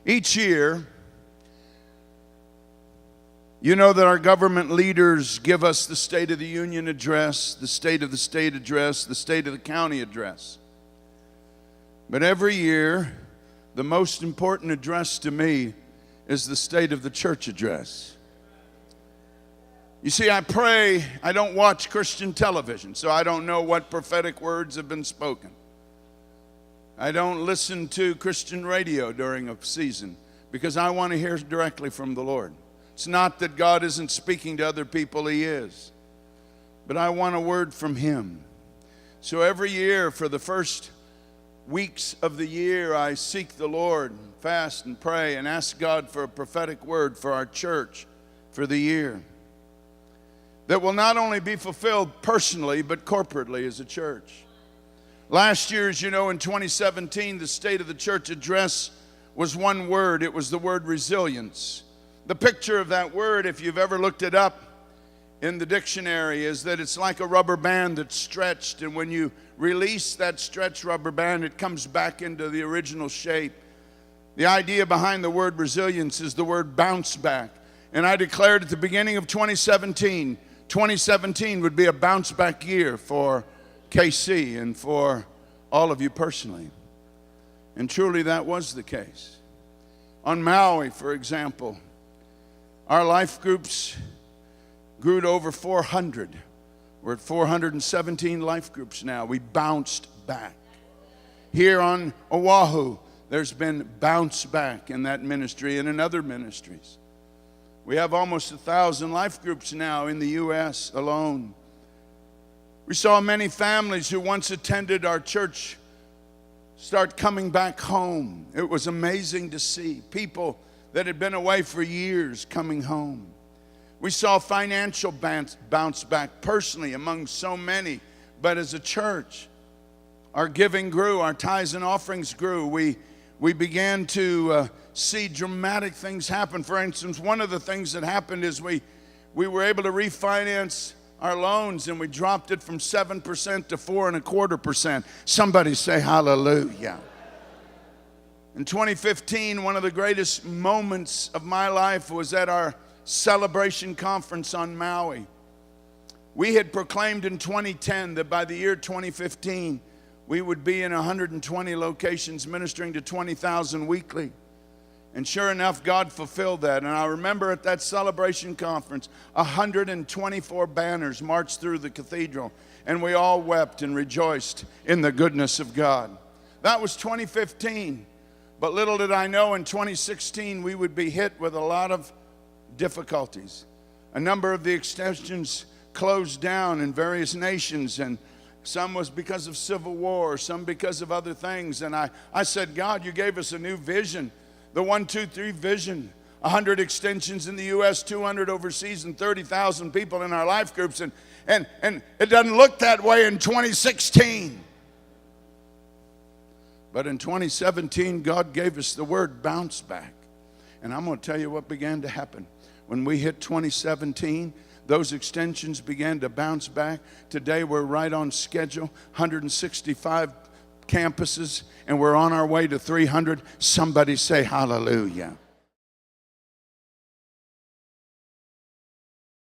Each year, you know that our government leaders give us the State of the Union address, the State of the State address, the State of the County address. But every year, the most important address to me is the State of the Church address. You see, I pray, I don't watch Christian television, so I don't know what prophetic words have been spoken. I don't listen to Christian radio during a season because I want to hear directly from the Lord. It's not that God isn't speaking to other people, He is. But I want a word from Him. So every year, for the first weeks of the year, I seek the Lord, fast and pray, and ask God for a prophetic word for our church for the year that will not only be fulfilled personally, but corporately as a church. Last year, as you know, in 2017, the State of the Church address was one word. It was the word resilience. The picture of that word, if you've ever looked it up in the dictionary, is that it's like a rubber band that's stretched, and when you release that stretched rubber band, it comes back into the original shape. The idea behind the word resilience is the word bounce back. And I declared at the beginning of 2017 would be a bounce back year for KC and for all of you personally. And truly that was the case. On Maui, for example, our life groups grew to over 400. We're at 417 life groups now. We bounced back. Here on Oahu, there's been bounce back in that ministry and in other ministries. We have almost 1,000 life groups now in the U.S. alone. We saw many families who once attended our church start coming back home. It was amazing to see people that had been away for years coming home. We saw financial bounce back personally among so many, but as a church, our giving grew, our tithes and offerings grew. We began to see dramatic things happen. For instance, one of the things that happened is we were able to refinance our loans, and we dropped it from 7% to 4.25%. Somebody say hallelujah. In 2015, one of the greatest moments of my life was at our celebration conference on Maui. We had proclaimed in 2010 that by the year 2015, we would be in 120 locations ministering to 20,000 weekly. And sure enough, God fulfilled that. And I remember at that celebration conference, 124 banners marched through the cathedral, and we all wept and rejoiced in the goodness of God. That was 2015. But little did I know in 2016 we would be hit with a lot of difficulties. A number of the extensions closed down in various nations, and some was because of civil war, some because of other things. And I said, God, you gave us a new vision, the 1, 2, 3 vision. 100 extensions in the U.S., 200 overseas, and 30,000 people in our life groups. And it doesn't look that way in 2016. But in 2017, God gave us the word bounce back. And I'm going to tell you what began to happen. When we hit 2017, those extensions began to bounce back. Today, we're right on schedule, 165 campuses, and we're on our way to 300. Somebody say hallelujah.